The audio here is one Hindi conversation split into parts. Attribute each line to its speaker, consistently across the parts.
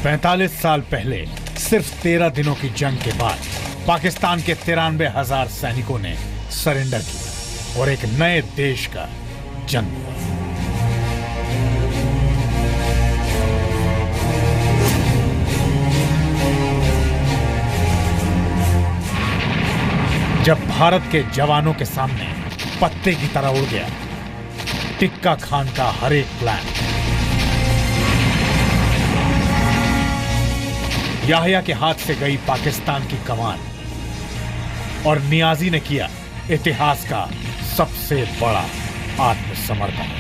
Speaker 1: 45 साल पहले सिर्फ 13 दिनों की जंग के बाद पाकिस्तान के 93,000 सैनिकों ने सरेंडर किया और एक नए देश का जन्म हुआ। जब भारत के जवानों के सामने पत्ते की तरह उड़ गया टिक्का खान का हर एक प्लान, याहिया के हाथ से गई पाकिस्तान की कमान और नियाजी ने किया इतिहास का सबसे बड़ा आत्मसमर्पण।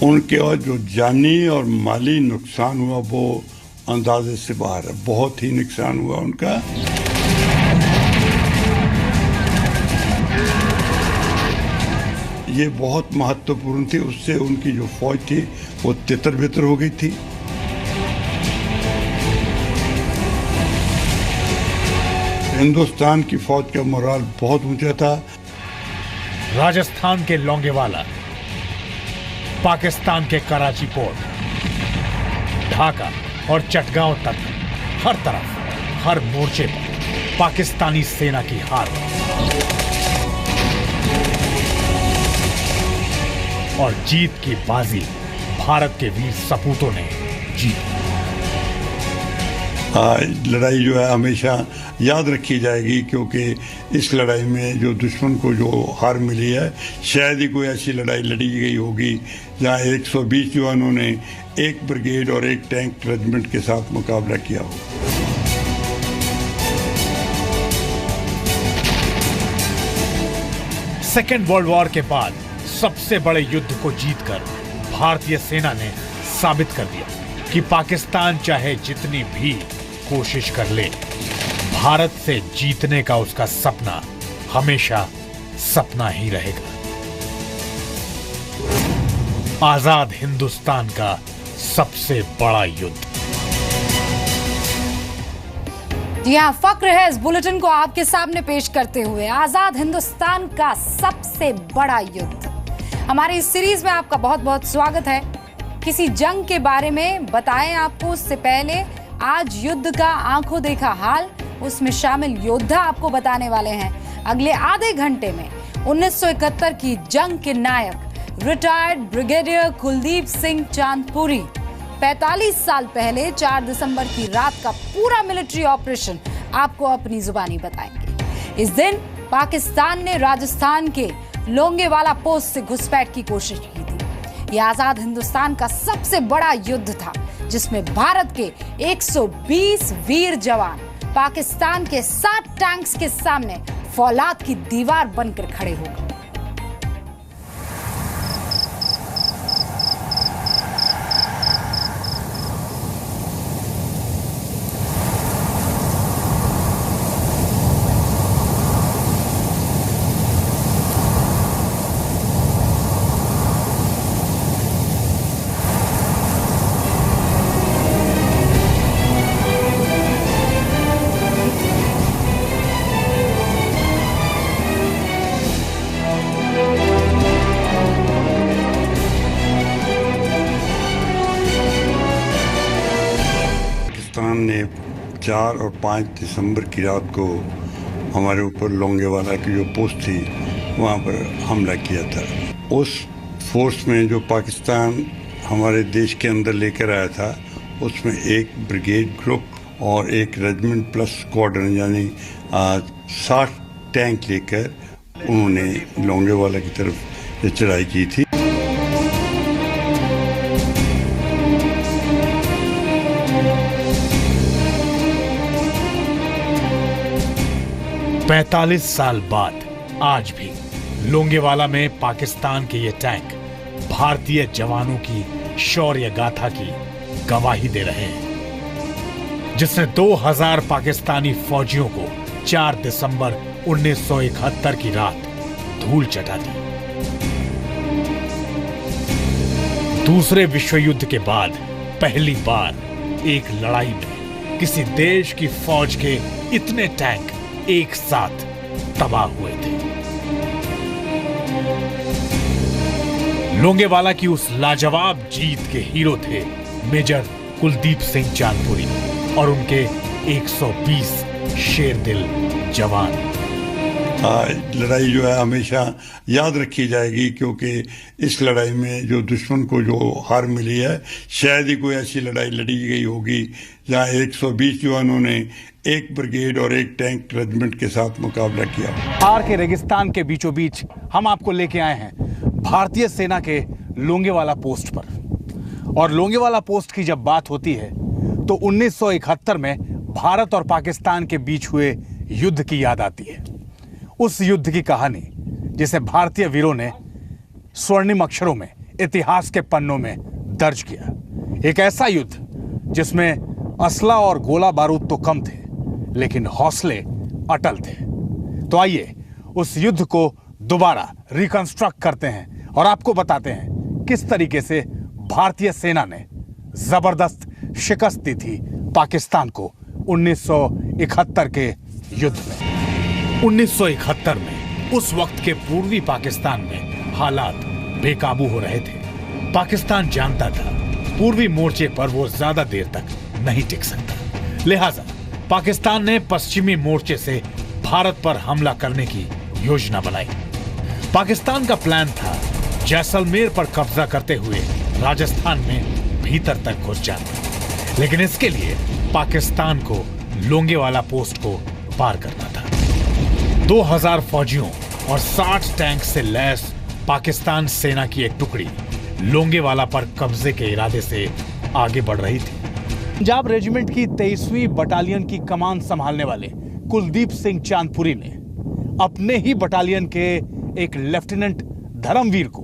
Speaker 2: उनके और जो जानी और माली नुकसान हुआ वो अंदाजे से बाहर है। बहुत ही नुकसान हुआ उनका। ये बहुत महत्वपूर्ण थी, उससे उनकी जो फौज थी वो तितर-बितर हो गई थी। हिंदुस्तान की फौज का मोराल बहुत ऊंचा था।
Speaker 1: राजस्थान के लोंगेवाला, पाकिस्तान के कराची पोर्ट, ढाका और चटगांव तक हर तरफ हर मोर्चे पर पाकिस्तानी सेना की हार और जीत की बाजी भारत के वीर सपूतों ने जीती।
Speaker 2: लड़ाई जो है हमेशा याद रखी जाएगी, क्योंकि इस लड़ाई में जो दुश्मन को जो हार मिली है शायद ही कोई ऐसी लड़ाई लड़ी गई होगी जहां 120 जवानों ने एक ब्रिगेड और एक टैंक रेजिमेंट के साथ मुकाबला किया हो।
Speaker 1: सेकेंड वर्ल्ड वॉर के बाद सबसे बड़े युद्ध को जीतकर भारतीय सेना ने साबित कर दिया कि पाकिस्तान चाहे जितनी भी कोशिश कर ले, भारत से जीतने का उसका सपना हमेशा सपना ही रहेगा। आजाद हिंदुस्तान का सबसे बड़ा युद्ध।
Speaker 3: जी हाँ, फक्र है इस बुलेटिन को आपके सामने पेश करते हुए, आजाद हिंदुस्तान का सबसे बड़ा युद्ध। हमारी इस सीरीज में आपका बहुत बहुत स्वागत है। किसी जंग के बारे में बताएं आपको, उससे पहले आज युद्ध का आंखों देखा हाल, उसमें शामिल योद्धा आपको बताने वाले हैं। अगले आधे घंटे में 1971 की जंग के नायक रिटायर्ड ब्रिगेडियर कुलदीप सिंह चांदपुरी 45 साल पहले 4 दिसंबर की रात का पूरा मिलिट्री ऑपरेशन आपको अपनी जुबानी बताएंगे। इस दिन पाकिस्तान ने राजस्थान के लोंगेवाला पोस्ट से घुसपैठ की कोशिश की थी। यह आजाद हिंदुस्तान का सबसे बड़ा युद्ध था, जिसमें भारत के 120 वीर जवान पाकिस्तान के 7 टैंक्स के सामने फौलाद की दीवार बनकर खड़े हो गए।
Speaker 2: पाकिस्तान ने 4 और 5 दिसंबर की रात को हमारे ऊपर लोंगेवाला की जो पोस्ट थी वहाँ पर हमला किया था। उस फोर्स में जो पाकिस्तान हमारे देश के अंदर लेकर आया था, उसमें एक ब्रिगेड ग्रुप और एक रेजिमेंट प्लस स्क्वाड्रन यानी 60 टैंक लेकर उन्होंने लोंगेवाला की तरफ चढ़ाई की थी।
Speaker 1: पैंतालीस साल बाद आज भी लोंगेवाला में पाकिस्तान के ये टैंक भारतीय जवानों की शौर्य गाथा की गवाही दे रहे हैं, जिसने 2000 पाकिस्तानी फौजियों को 4 दिसंबर 1971 की रात धूल चटा दी। दूसरे विश्व युद्ध के बाद पहली बार एक लड़ाई में किसी देश की फौज के इतने टैंक एक साथ तबाह हुए थे। लोंगेवाला की उस लाजवाब जीत के हीरो थे मेजर कुलदीप सिंह चांदपुरी और उनके 120 शेर दिल जवान।
Speaker 2: लड़ाई जो है हमेशा याद रखी जाएगी, क्योंकि इस लड़ाई में जो दुश्मन को जो हार मिली है, शायद ही कोई ऐसी लड़ाई लड़ी गई होगी जहां 120 जवानों ने एक ब्रिगेड और एक टैंक रेजिमेंट के साथ मुकाबला किया।
Speaker 4: थार के रेगिस्तान के बीचों बीच हम आपको लेके आए हैं भारतीय सेना के लोंगेवाला पोस्ट पर। और लोंगेवाला पोस्ट की जब बात होती है तो 1971 में भारत और पाकिस्तान के बीच हुए युद्ध की याद आती है। उस युद्ध की कहानी जिसे भारतीय वीरों ने स्वर्णिम अक्षरों में इतिहास के पन्नों में दर्ज किया। एक ऐसा युद्ध जिसमें असला और गोला बारूद तो कम थे, लेकिन हौसले अटल थे। तो आइए उस युद्ध को दोबारा रिकंस्ट्रक्ट करते हैं और आपको बताते हैं किस तरीके से भारतीय सेना ने जबरदस्त शिकस्त दी थी पाकिस्तान को 1971 के युद्ध में।
Speaker 1: 1971 में उस वक्त के पूर्वी पाकिस्तान में हालात बेकाबू हो रहे थे। पाकिस्तान जानता था पूर्वी मोर्चे पर वो ज्यादा देर तक नहीं टिक सकता, लिहाजा पाकिस्तान ने पश्चिमी मोर्चे से भारत पर हमला करने की योजना बनाई। पाकिस्तान का प्लान था जैसलमेर पर कब्जा करते हुए राजस्थान में भीतर तक घुस जाना, लेकिन इसके लिए पाकिस्तान को लोंगेवाला पोस्ट को पार करना था। 2000 फौजियों और 60 टैंक से लैस पाकिस्तान सेना की एक टुकड़ी लोंगेवाला पर कब्जे के इरादे से आगे बढ़ रही थी।
Speaker 4: पंजाब रेजिमेंट की 23वीं बटालियन की कमान संभालने वाले कुलदीप सिंह चांदपुरी ने अपने ही बटालियन के एक लेफ्टिनेंट धर्मवीर को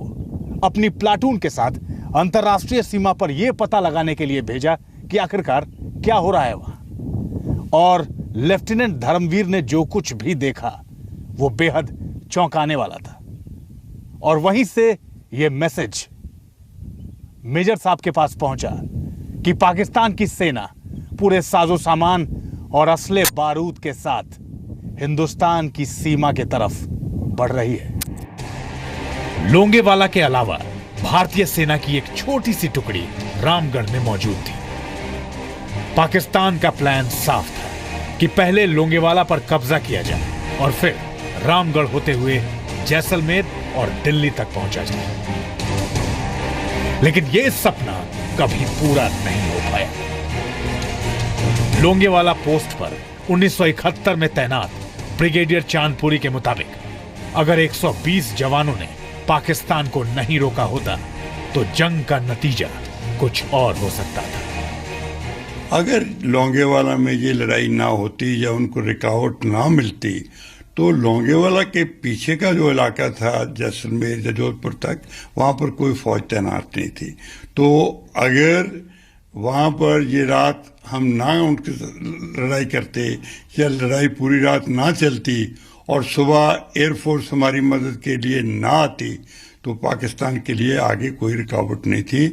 Speaker 4: अपनी प्लाटून के साथ अंतर्राष्ट्रीय सीमा पर यह पता लगाने के लिए भेजा कि आखिरकार क्या हो रहा है वहां। और लेफ्टिनेंट धर्मवीर ने जो कुछ भी देखा वो बेहद चौंकाने वाला था। और वहीं से यह मैसेज मेजर साहब के पास पहुंचा कि पाकिस्तान की सेना पूरे साजो सामान और असले बारूद के साथ हिंदुस्तान की सीमा की तरफ बढ़ रही है।
Speaker 1: लोंगेवाला के अलावा भारतीय सेना की एक छोटी सी टुकड़ी रामगढ़ में मौजूद थी। पाकिस्तान का प्लान साफ था कि पहले लोंगेवाला पर कब्जा किया जाए और फिर रामगढ़ होते हुए जैसलमेर और दिल्ली तक पहुंचा जाए। लेकिन यह सपना कभी पूरा नहीं हो पाया। लोंगेवाला पोस्ट पर 1971 में तैनात ब्रिगेडियर चांदपुरी के मुताबिक अगर 120 जवानों ने पाकिस्तान को नहीं रोका होता तो जंग का नतीजा कुछ और हो सकता था।
Speaker 2: अगर लोंगेवाला में ये लड़ाई ना होती या उनको रुकावट ना मिलती तो लोंगेवाला के पीछे का जो इलाका था जैसलमेर या जोधपुर तक, वहाँ पर कोई फौज तैनात नहीं थी। तो अगर वहाँ पर ये रात हम ना उनकी लड़ाई करते या लड़ाई पूरी रात ना चलती और सुबह एयरफोर्स हमारी मदद के लिए ना आती तो पाकिस्तान के लिए आगे कोई रुकावट नहीं थी।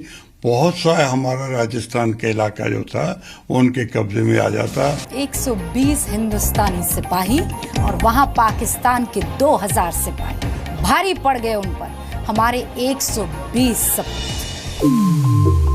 Speaker 2: बहुत सा हमारा राजस्थान का इलाका जो था वो उनके कब्जे में आ जाता।
Speaker 3: 120 हिंदुस्तानी सिपाही और वहां पाकिस्तान के 2000 सिपाही भारी पड़ गए उन पर हमारे 120 सपूत।